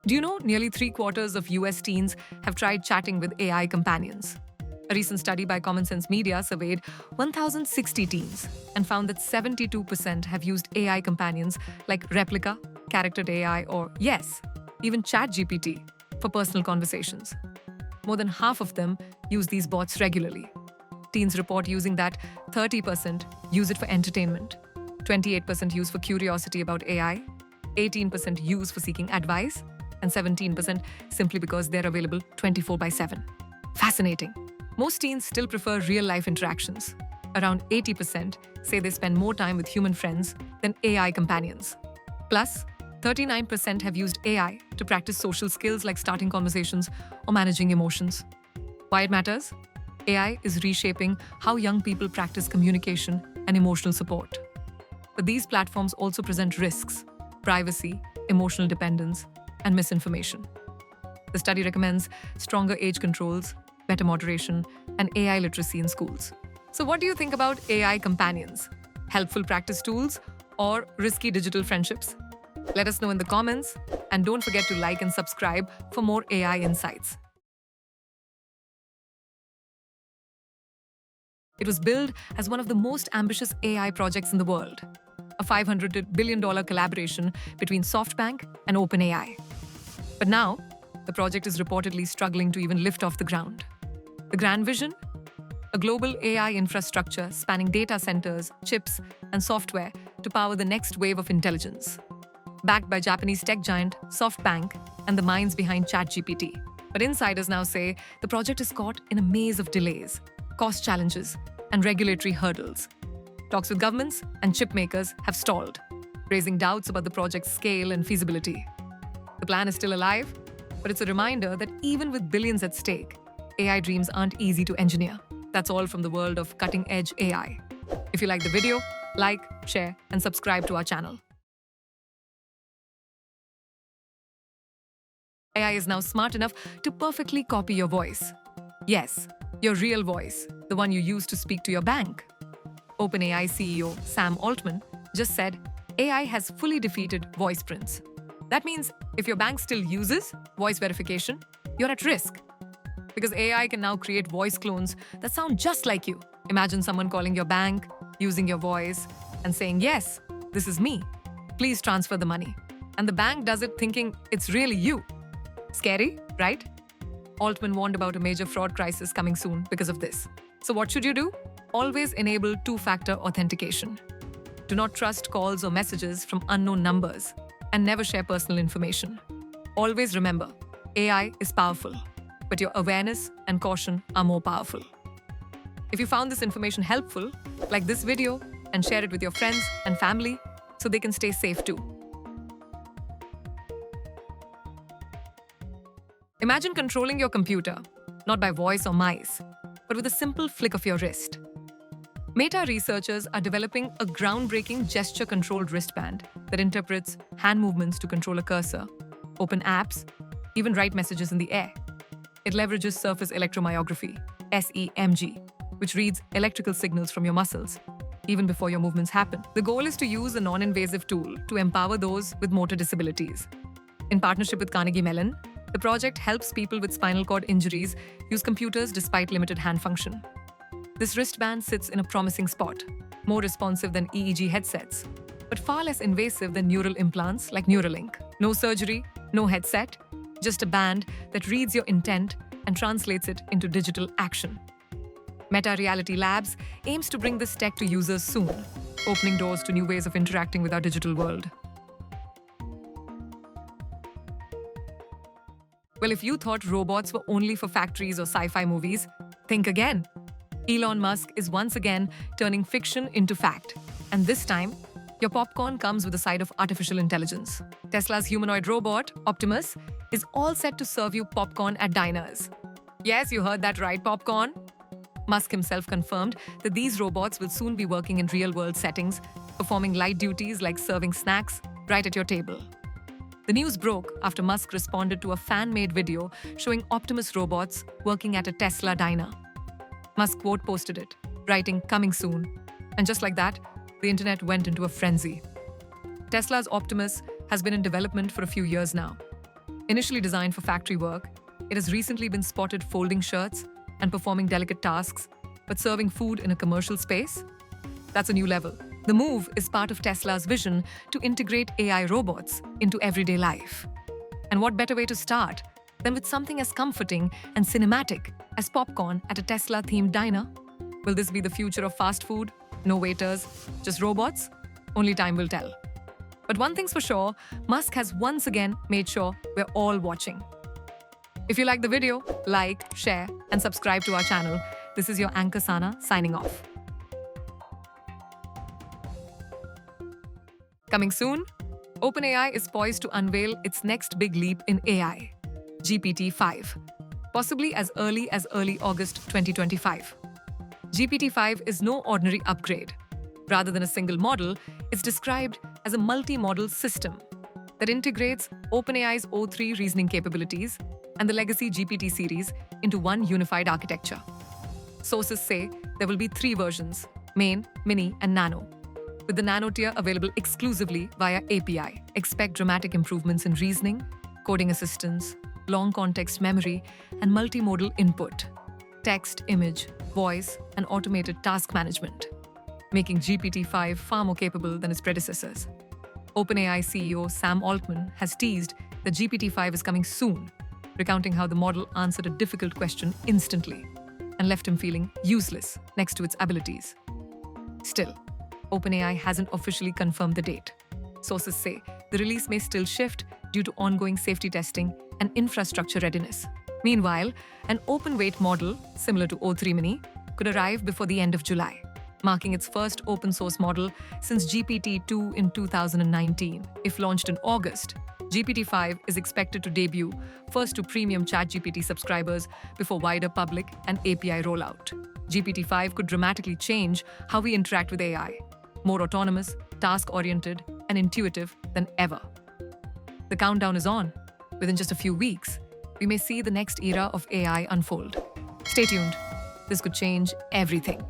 Do you know nearly three-quarters of US teens have tried chatting with AI companions? A recent study by Common Sense Media surveyed 1,060 teens and found that 72% have used AI companions like Replica, Character AI, or yes, even ChatGPT for personal conversations. More than half of them use these bots regularly. Teens report using that 30% use it for entertainment, 28% use for curiosity about AI, 18% use for seeking advice, and 17% simply because they're available 24/7. Fascinating. Most teens still prefer real-life interactions. Around 80% say they spend more time with human friends than AI companions. Plus, 39% have used AI to practice social skills like starting conversations or managing emotions. Why it matters? AI is reshaping how young people practice communication and emotional support. But these platforms also present risks: privacy, emotional dependence, and misinformation. The study recommends stronger age controls, better moderation, and AI literacy in schools. So what do you think about AI companions? Helpful practice tools or risky digital friendships? Let us know in the comments, and don't forget to like and subscribe for more AI insights. It was billed as one of the most ambitious AI projects in the world, a $500 billion collaboration between SoftBank and OpenAI. But now, the project is reportedly struggling to even lift off the ground. The grand vision? A global AI infrastructure spanning data centers, chips, and software to power the next wave of intelligence. Backed by Japanese tech giant SoftBank and the minds behind ChatGPT. But insiders now say the project is caught in a maze of delays, cost challenges, and regulatory hurdles. Talks with governments and chip makers have stalled, raising doubts about the project's scale and feasibility. The plan is still alive, but it's a reminder that even with billions at stake, AI dreams aren't easy to engineer. That's all from the world of cutting-edge AI. If you like the video, like, share, and subscribe to our channel. AI is now smart enough to perfectly copy your voice. Yes, your real voice, the one you use to speak to your bank. OpenAI CEO Sam Altman just said AI has fully defeated voice prints. That means if your bank still uses voice verification, you're at risk. Because AI can now create voice clones that sound just like you. Imagine someone calling your bank, using your voice, and saying, "Yes, this is me. Please transfer the money." And the bank does it thinking it's really you. Scary, right? Altman warned about a major fraud crisis coming soon because of this. So what should you do? Always enable two-factor authentication. Do not trust calls or messages from unknown numbers, and never share personal information. Always remember, AI is powerful, but your awareness and caution are more powerful. If you found this information helpful, like this video and share it with your friends and family so they can stay safe too. Imagine controlling your computer, not by voice or mice, but with a simple flick of your wrist. Meta researchers are developing a groundbreaking gesture-controlled wristband that interprets hand movements to control a cursor, open apps, even write messages in the air. It leverages surface electromyography, SEMG, which reads electrical signals from your muscles, even before your movements happen. The goal is to use a non-invasive tool to empower those with motor disabilities. In partnership with Carnegie Mellon, the project helps people with spinal cord injuries use computers despite limited hand function. This wristband sits in a promising spot, more responsive than EEG headsets, but far less invasive than neural implants like Neuralink. No surgery, no headset, just a band that reads your intent and translates it into digital action. Meta Reality Labs aims to bring this tech to users soon, opening doors to new ways of interacting with our digital world. Well, if you thought robots were only for factories or sci-fi movies, think again. Elon Musk is once again turning fiction into fact. And this time, your popcorn comes with a side of artificial intelligence. Tesla's humanoid robot, Optimus, is all set to serve you popcorn at diners. Yes, you heard that right, popcorn. Musk himself confirmed that these robots will soon be working in real-world settings, performing light duties like serving snacks right at your table. The news broke after Musk responded to a fan-made video showing Optimus robots working at a Tesla diner. Musk quote posted it, writing, "Coming soon." And just like that, the internet went into a frenzy. Tesla's Optimus has been in development for a few years now. Initially designed for factory work, it has recently been spotted folding shirts and performing delicate tasks, but serving food in a commercial space? That's a new level. The move is part of Tesla's vision to integrate AI robots into everyday life. And what better way to start than with something as comforting and cinematic as popcorn at a Tesla-themed diner? Will this be the future of fast food? No waiters, just robots? Only time will tell. But one thing's for sure, Musk has once again made sure we're all watching. If you like the video, like, share, and subscribe to our channel. This is your anchor Sana signing off. Coming soon, OpenAI is poised to unveil its next big leap in AI, GPT-5, possibly as early August 2025. GPT-5 is no ordinary upgrade. Rather than a single model, it's described as a multi-model system that integrates OpenAI's O3 reasoning capabilities and the legacy GPT series into one unified architecture. Sources say there will be 3 versions: Main, Mini, and Nano, with the Nano tier available exclusively via API. Expect dramatic improvements in reasoning, coding assistance, long context memory, and multimodal input, text, image, voice, and automated task management, making GPT-5 far more capable than its predecessors. OpenAI CEO Sam Altman has teased that GPT-5 is coming soon, recounting how the model answered a difficult question instantly and left him feeling useless next to its abilities. Still, OpenAI hasn't officially confirmed the date. Sources say the release may still shift due to ongoing safety testing and infrastructure readiness. Meanwhile, an open-weight model, similar to O3 Mini, could arrive before the end of July, marking its first open-source model since GPT-2 in 2019. If launched in August, GPT-5 is expected to debut first to premium ChatGPT subscribers before wider public and API rollout. GPT-5 could dramatically change how we interact with AI, more autonomous, task-oriented, and intuitive than ever. The countdown is on. Within just a few weeks, we may see the next era of AI unfold. Stay tuned. This could change everything.